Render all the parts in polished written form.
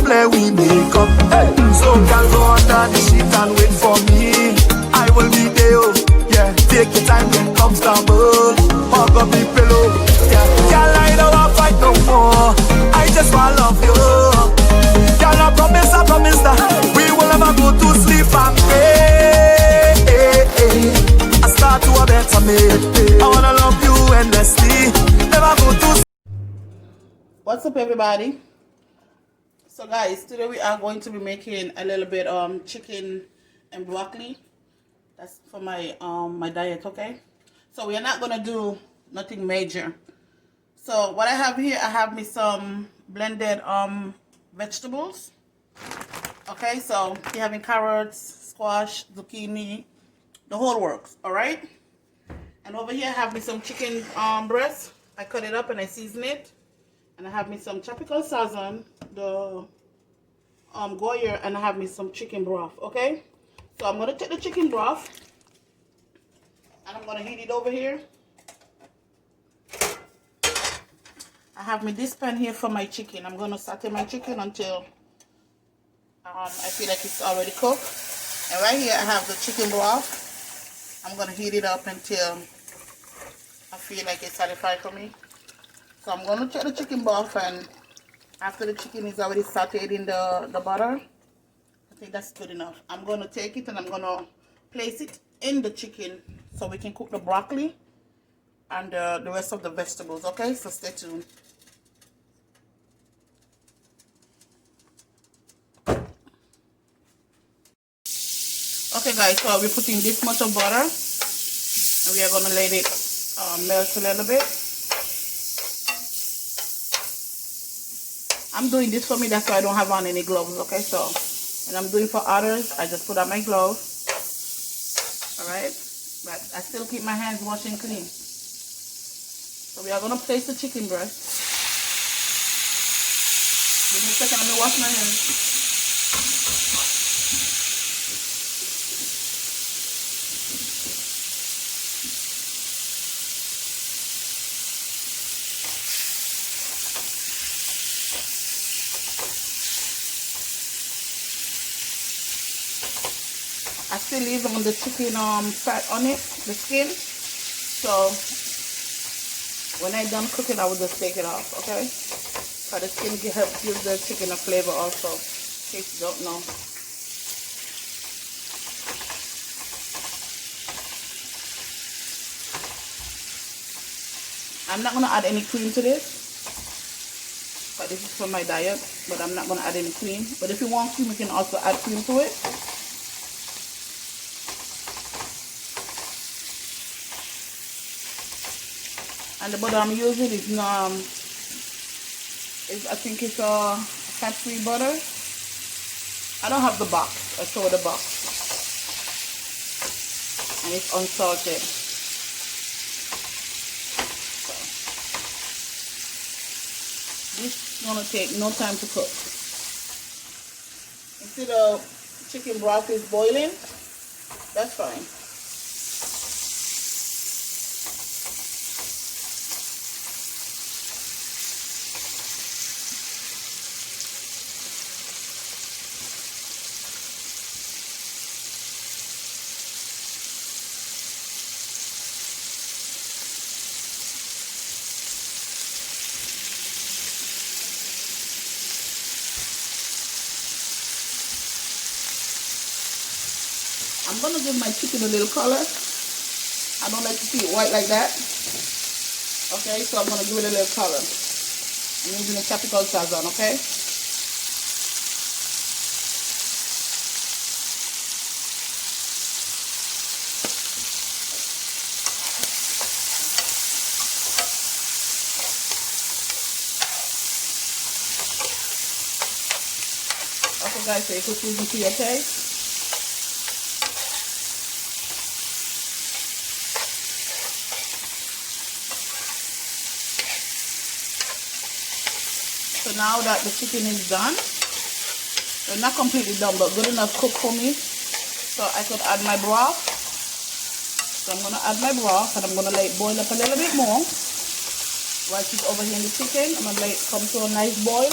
play, we make up. Hey. So girl, go under the sheet and wait for me. I will be there, yeah. Take your time, get comfortable. Hug up the pillow, yeah. Girl, I don't want fight no more. I just want love you. Girl, I promise that we will never go to sleep and pray. I start to a better me. I wanna love you endlessly. Never go to sleep. What's up, everybody? So guys, today we are going to be making a little bit chicken and broccoli. That's for my my diet, okay? So we are not gonna do nothing major. So what I have here, I have me some blended vegetables. Okay, so you're having carrots, squash, zucchini, the whole works, alright? And over here I have me some chicken breast. I cut it up and I season it. And I have me some tropical sazon, the Goya, and I have me some chicken broth, okay? So I'm gonna take the chicken broth and I'm gonna heat it over here. I have me this pan here for my chicken. I'm gonna saute my chicken until I feel like it's already cooked. And right here I have the chicken broth. I'm gonna heat it up until I feel like it's satisfied for me. So I'm going to take the chicken broth, and after the chicken is already sauteed in the butter, I think that's good enough. I'm going to take it and I'm going to place it in the chicken so we can cook the broccoli and the rest of the vegetables, okay? So stay tuned. Okay guys, so we're putting this much of butter and we are going to let it melt a little bit. I'm doing this for me, that's why I don't have on any gloves, okay? So, when I'm doing for others, I just put on my gloves, alright? But I still keep my hands washed and clean. So we are going to place the chicken breast. Give me a second, let me wash my hands. I still leave on the chicken fat on it, the skin. So when I done cooking, I will just take it off, okay? So the skin helps give the chicken a flavor also, in case you don't know. I'm not gonna add any cream to this, but this is for my diet. But I'm not gonna add any cream. But if you want cream, you can also add cream to it. And the butter I'm using is I think it's a fat-free butter. I don't have the box. I saw the box, and it's unsalted. So this is gonna take no time to cook. You see the chicken broth is boiling. That's fine. I'm going to give my chicken a little color. I don't like to see it white like that. Okay, so I'm going to give it a little color. I'm using a tropical sazon, okay? Okay guys, so you could use it to your taste. So now that the chicken is done, they're not completely done, but good enough cooked for me, so I could add my broth. So I'm going to add my broth, and I'm going to let it boil up a little bit more. While it's over here in the chicken, I'm going to let it come to a nice boil.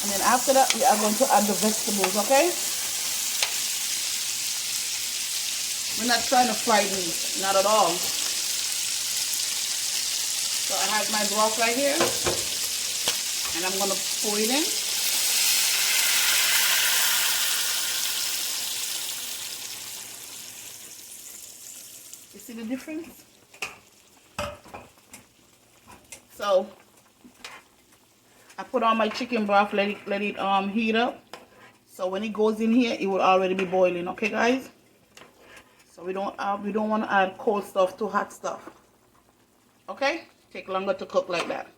And then after that, we are going to add the vegetables, okay? We're not trying to fry these, not at all. So I have my broth right here, and I'm going to pour it in. You see the difference? So I put on my chicken broth, let it heat up. So when it goes in here, it will already be boiling, okay guys? So we don't want to add cold stuff to hot stuff. Okay? Take longer to cook like that.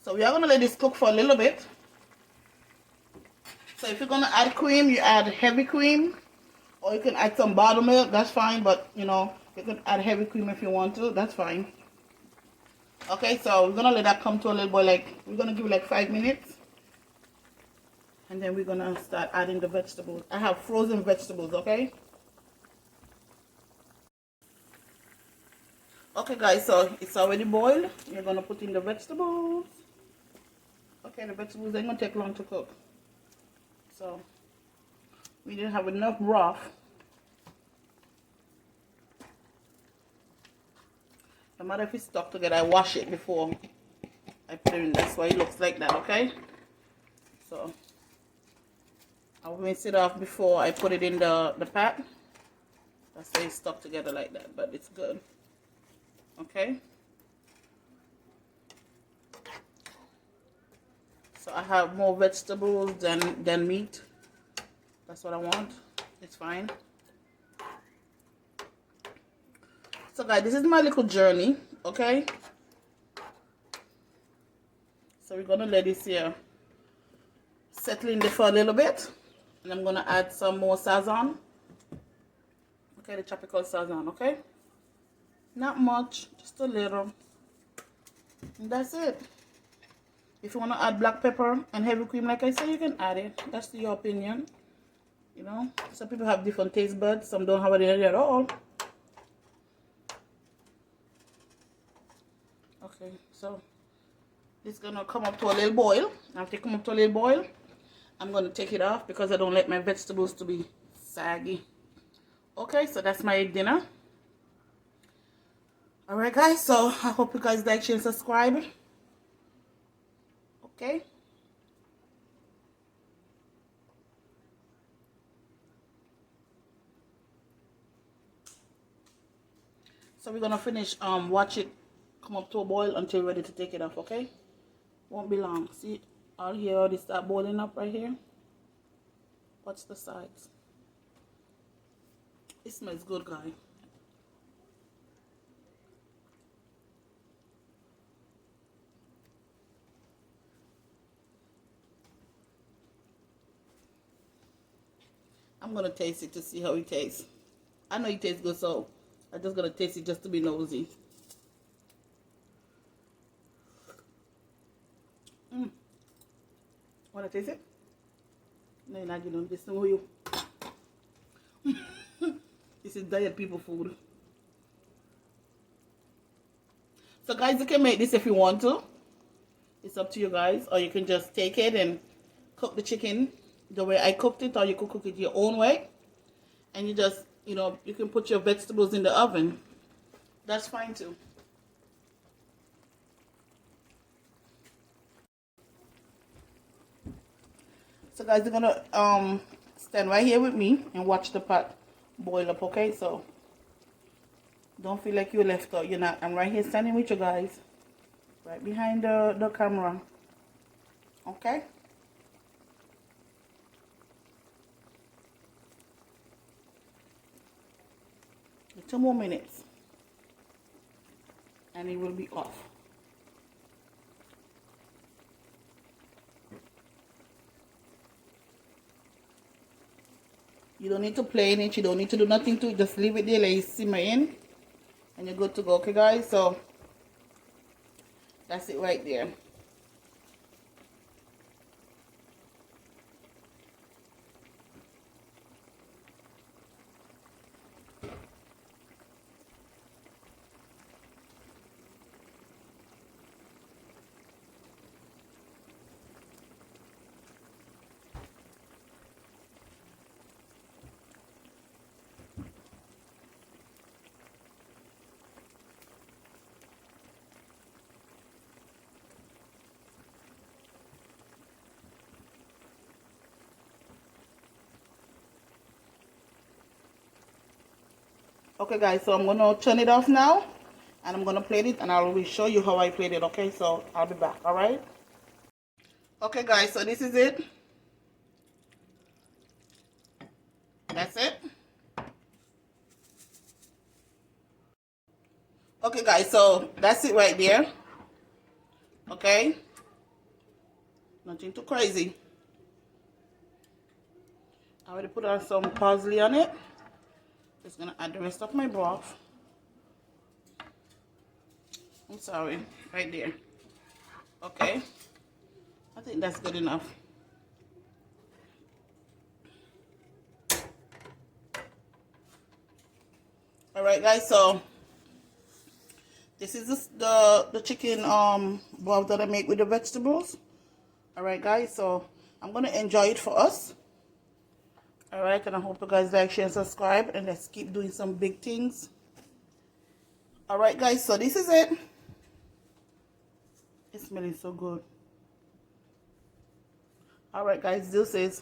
So we are going to let this cook for a little bit. So if you're going to add cream, you add heavy cream. Or you can add some buttermilk, that's fine. But, you know, you can add heavy cream if you want to, that's fine. Okay, so we're going to let that come to a little boil. We're going to give it like 5 minutes. And then we're going to start adding the vegetables. I have frozen vegetables, okay? Okay, guys, so it's already boiled. You're going to put in the vegetables. Okay, the vegetables ain't going to take long to cook. So, we didn't have enough broth. No matter if it's stuck together, I wash it before I put it in. That's why it looks like that, okay? So, I'll rinse it off before I put it in the pot. That's why it's stuck together like that, but it's good. Okay? So I have more vegetables than meat. That's what I want. It's fine. So guys, this is my little journey, okay? So we're gonna let this here settle in there for a little bit. And I'm gonna add some more sazon. Okay, the tropical sazon, okay? Not much, just a little. And that's it. If you want to add black pepper and heavy cream, like I said, you can add it. That's your opinion. You know, some people have different taste buds. Some don't have it at all. Okay, so it's going to come up to a little boil. After it come up to a little boil, I'm going to take it off because I don't like my vegetables to be saggy. Okay, so that's my dinner. Alright guys, so I hope you guys like, share, and subscribe. Okay. So we're gonna finish watch it come up to a boil until we're ready to take it off, okay? Won't be long. See all here already start boiling up right here. Watch the sides. It smells good, guys. I'm gonna taste it to see how it tastes. I know it tastes good, so I'm just gonna taste it just to be nosy. Wanna taste it? No, you're not getting this. No, you. This is diet people food. So guys, you can make this if you want to. It's up to you guys, or you can just take it and cook the chicken the way I cooked it, or you could cook it your own way. And you just, you know, you can put your vegetables in the oven. That's fine too. So guys, you're gonna stand right here with me and watch the pot boil up, okay? So don't feel like you're left out. You're not. I'm right here standing with you guys, right behind the camera. Okay? 2 more minutes and it will be off. You don't need to plane it, you don't need to do nothing to it, just leave it there, let it simmer in and you're good to go. Okay guys, so that's it right there. Okay guys, so I'm gonna turn it off now and I'm gonna plate it and I'll show you how I plate it. Okay, so I'll be back. All right. Okay guys, so this is it. That's it. Okay guys, so that's it right there. Okay, nothing too crazy. I already put on some parsley on it. Just gonna add the rest of my broth. I'm sorry, right there. Okay, I think that's good enough. All right guys, so this is the chicken broth that I make with the vegetables. All right guys, so I'm gonna enjoy it for us. All right, and I hope you guys like, share, and subscribe, and let's keep doing some big things. All right guys, so this is it. It's smelling so good. All right guys, this is